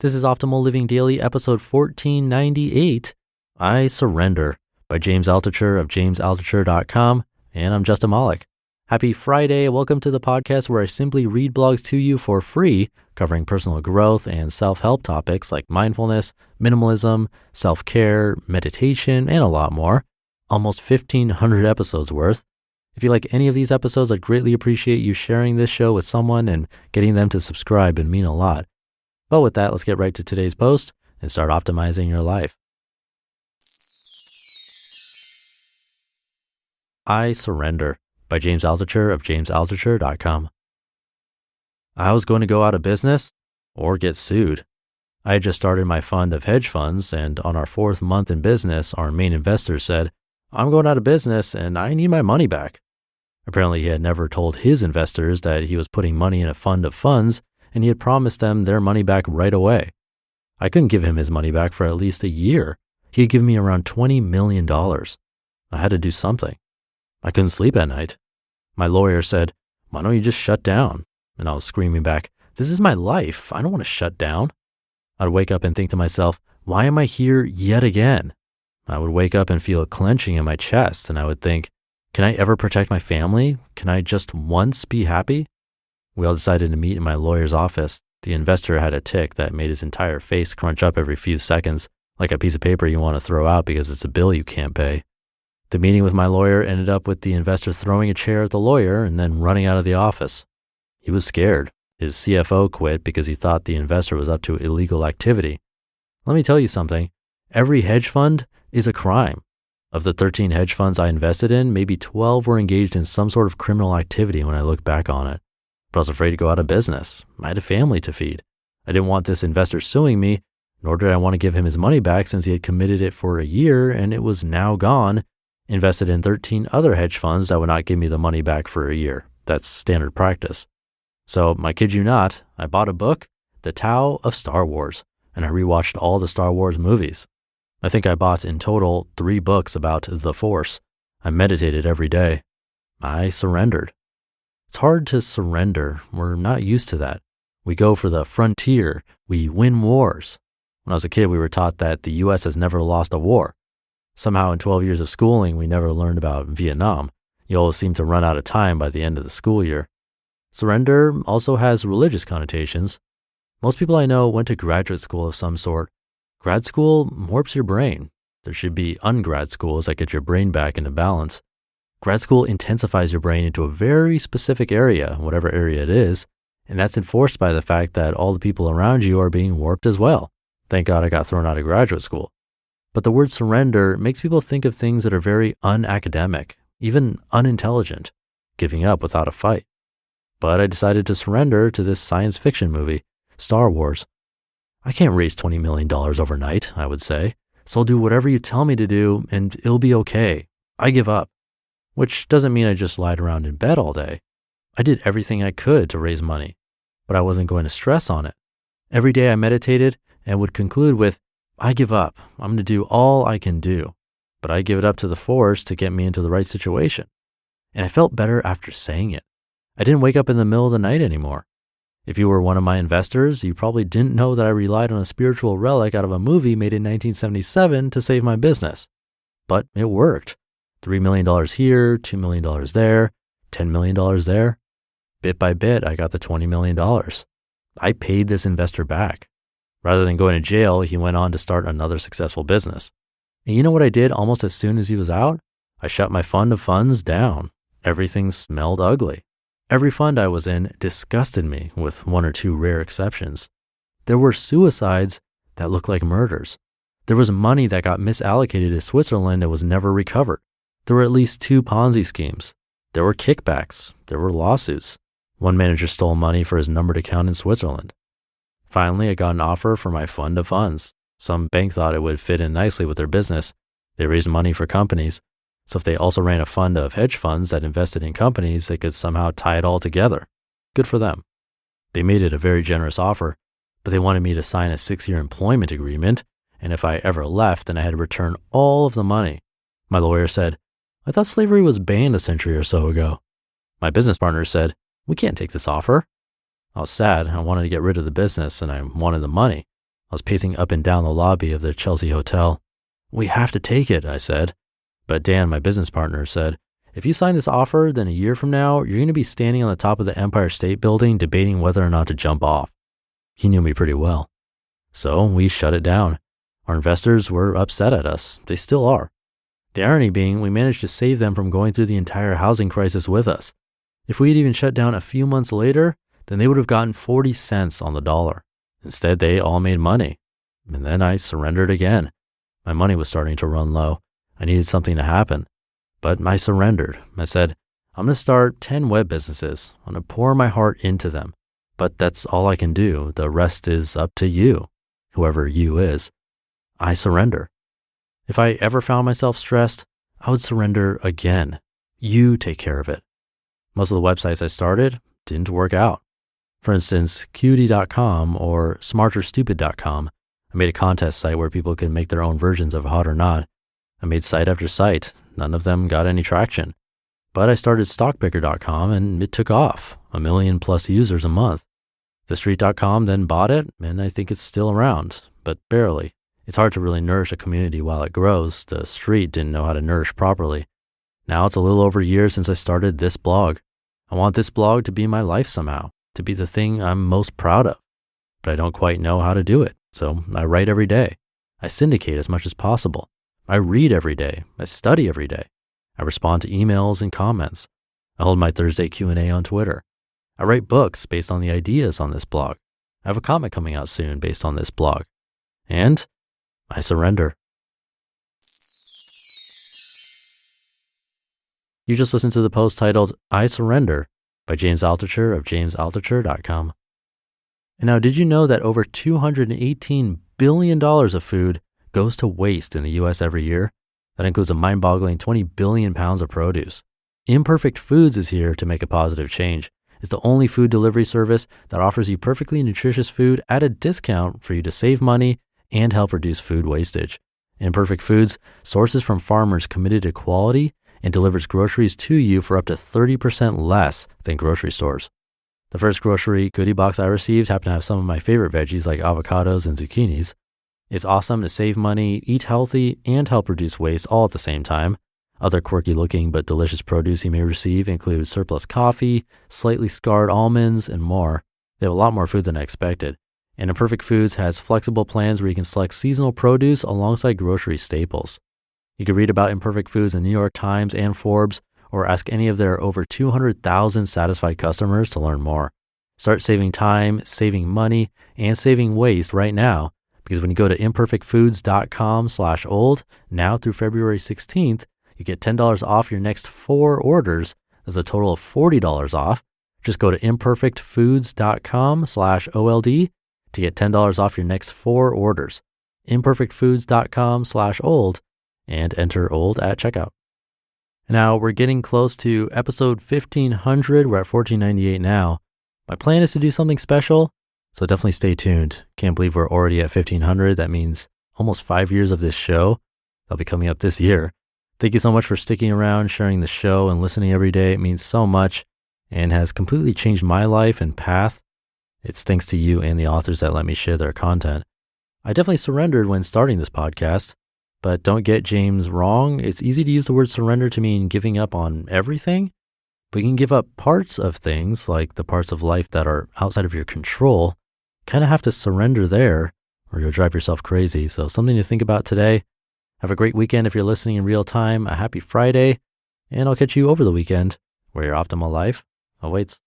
This is Optimal Living Daily, episode 1498, I Surrender, by James Altucher of jamesaltucher.com, and I'm Justin Malik. Happy Friday. Welcome to the podcast where I simply read blogs to you for free, covering personal growth and self-help topics like mindfulness, minimalism, self-care, meditation, and a lot more. Almost 1,500 episodes worth. If you like any of these episodes, I'd greatly appreciate you sharing this show with someone and getting them to subscribe. It'd mean a lot. But with that, let's get right to today's post and start optimizing your life. I Surrender, by James Altucher of jamesaltucher.com. I was going to go out of business or get sued. I had just started my fund of hedge funds, and on our 4th month in business, our main investor said, "I'm going out of business and I need my money back." Apparently, he had never told his investors that he was putting money in a fund of funds, and he had promised them their money back right away. I couldn't give him his money back for at least a year. He had given me around $20 million. I had to do something. I couldn't sleep at night. My lawyer said, "Why don't you just shut down?" And I was screaming back, "This is my life. I don't want to shut down." I'd wake up and think to myself, why am I here yet again? I would wake up and feel a clenching in my chest, and I would think, can I ever protect my family? Can I just once be happy? We all decided to meet in my lawyer's office. The investor had a tic that made his entire face crunch up every few seconds, like a piece of paper you want to throw out because it's a bill you can't pay. The meeting with my lawyer ended up with the investor throwing a chair at the lawyer and then running out of the office. He was scared. His CFO quit because he thought the investor was up to illegal activity. Let me tell you something. Every hedge fund is a crime. Of the 13 hedge funds I invested in, maybe 12 were engaged in some sort of criminal activity when I look back on it. But I was afraid to go out of business. I had a family to feed. I didn't want this investor suing me, nor did I want to give him his money back since he had committed it for a year and it was now gone, invested in 13 other hedge funds that would not give me the money back for a year. That's standard practice. So, I kid you not, I bought a book, The Tao of Star Wars, and I rewatched all the Star Wars movies. I think I bought in total 3 books about the Force. I meditated every day. I surrendered. It's hard to surrender. We're not used to that. We go for the frontier. We win wars. When I was a kid, we were taught that the U.S. has never lost a war. Somehow in 12 years of schooling, we never learned about Vietnam. You always seem to run out of time by the end of the school year. Surrender also has religious connotations. Most people I know went to graduate school of some sort. Grad school warps your brain. There should be ungrad schools that get your brain back into balance. Grad school intensifies your brain into a very specific area, whatever area it is, and that's enforced by the fact that all the people around you are being warped as well. Thank God I got thrown out of graduate school. But the word surrender makes people think of things that are very unacademic, even unintelligent, giving up without a fight. But I decided to surrender to this science fiction movie, Star Wars. I can't raise $20 million overnight, I would say, so I'll do whatever you tell me to do and it'll be okay. I give up. Which doesn't mean I just lied around in bed all day. I did everything I could to raise money, but I wasn't going to stress on it. Every day I meditated and would conclude with, I give up. I'm going to do all I can do, but I give it up to the Force to get me into the right situation. And I felt better after saying it. I didn't wake up in the middle of the night anymore. If you were one of my investors, you probably didn't know that I relied on a spiritual relic out of a movie made in 1977 to save my business. But it worked. $3 million here, $2 million there, $10 million there. Bit by bit, I got the $20 million. I paid this investor back. Rather than going to jail, he went on to start another successful business. And you know what I did almost as soon as he was out? I shut my fund of funds down. Everything smelled ugly. Every fund I was in disgusted me, with 1 or 2 rare exceptions. There were suicides that looked like murders. There was money that got misallocated to Switzerland and was never recovered. There were at least 2 Ponzi schemes. There were kickbacks. There were lawsuits. One manager stole money for his numbered account in Switzerland. Finally, I got an offer for my fund of funds. Some bank thought it would fit in nicely with their business. They raised money for companies. So if they also ran a fund of hedge funds that invested in companies, they could somehow tie it all together. Good for them. They made it a very generous offer, but they wanted me to sign a 6-year employment agreement, and if I ever left, then I had to return all of the money. My lawyer said, I thought slavery was banned a century or so ago. My business partner said, we can't take this offer. I was sad. I wanted to get rid of the business and I wanted the money. I was pacing up and down the lobby of the Chelsea Hotel. "We have to take it," I said. But Dan, my business partner, said, "If you sign this offer, then a year from now, you're going to be standing on the top of the Empire State Building debating whether or not to jump off." He knew me pretty well. So we shut it down. Our investors were upset at us. They still are. The irony being, we managed to save them from going through the entire housing crisis with us. If we had even shut down a few months later, then they would have gotten 40 cents on the dollar. Instead, they all made money. And then I surrendered again. My money was starting to run low. I needed something to happen. But I surrendered. I said, "I'm going to start 10 web businesses. I'm going to pour my heart into them. But that's all I can do. The rest is up to you, whoever you is." I surrender. If I ever found myself stressed, I would surrender again. You take care of it. Most of the websites I started didn't work out. For instance, Cutie.com or smarterstupid.com. I made a contest site where people could make their own versions of Hot or Not. I made site after site. None of them got any traction. But I started stockpicker.com and it took off, 1 million plus users a month. TheStreet.com then bought it, and I think it's still around, but barely. It's hard to really nourish a community while it grows. The street didn't know how to nourish properly. Now it's a little over a year since I started this blog. I want this blog to be my life somehow, to be the thing I'm most proud of. But I don't quite know how to do it, so I write every day. I syndicate as much as possible. I read every day. I study every day. I respond to emails and comments. I hold my Thursday Q&A on Twitter. I write books based on the ideas on this blog. I have a comic coming out soon based on this blog. And I surrender. You just listened to the post titled, "I Surrender" by James Altucher of jamesaltucher.com. And now, did you know that over $218 billion of food goes to waste in the US every year? That includes a mind-boggling 20 billion pounds of produce. Imperfect Foods is here to make a positive change. It's the only food delivery service that offers you perfectly nutritious food at a discount for you to save money and help reduce food wastage. Imperfect Foods sources from farmers committed to quality and delivers groceries to you for up to 30% less than grocery stores. The first grocery goodie box I received happened to have some of my favorite veggies like avocados and zucchinis. It's awesome to save money, eat healthy, and help reduce waste all at the same time. Other quirky looking but delicious produce you may receive include surplus coffee, slightly scarred almonds, and more. They have a lot more food than I expected. And Imperfect Foods has flexible plans where you can select seasonal produce alongside grocery staples. You can read about Imperfect Foods in the New York Times and Forbes, or ask any of their over 200,000 satisfied customers to learn more. Start saving time, saving money, and saving waste right now, because when you go to imperfectfoods.com/old, now through February 16th, you get $10 off your next 4 orders. There's a total of $40 off. Just go to imperfectfoods.com/OLD to get $10 off your next 4 orders. imperfectfoods.com/old and enter OLD at checkout. Now we're getting close to episode 1500. We're at 1498 now. My plan is to do something special, so definitely stay tuned. Can't believe we're already at 1500. That means almost 5 years of this show. That'll be coming up this year. Thank you so much for sticking around, sharing the show, and listening every day. It means so much and has completely changed my life and path. It's thanks to you and the authors that let me share their content. I definitely surrendered when starting this podcast, but don't get James wrong. It's easy to use the word surrender to mean giving up on everything, but you can give up parts of things, like the parts of life that are outside of your control. Kind of have to surrender there or you'll drive yourself crazy. So something to think about today. Have a great weekend if you're listening in real time. A happy Friday, and I'll catch you over the weekend where your optimal life awaits.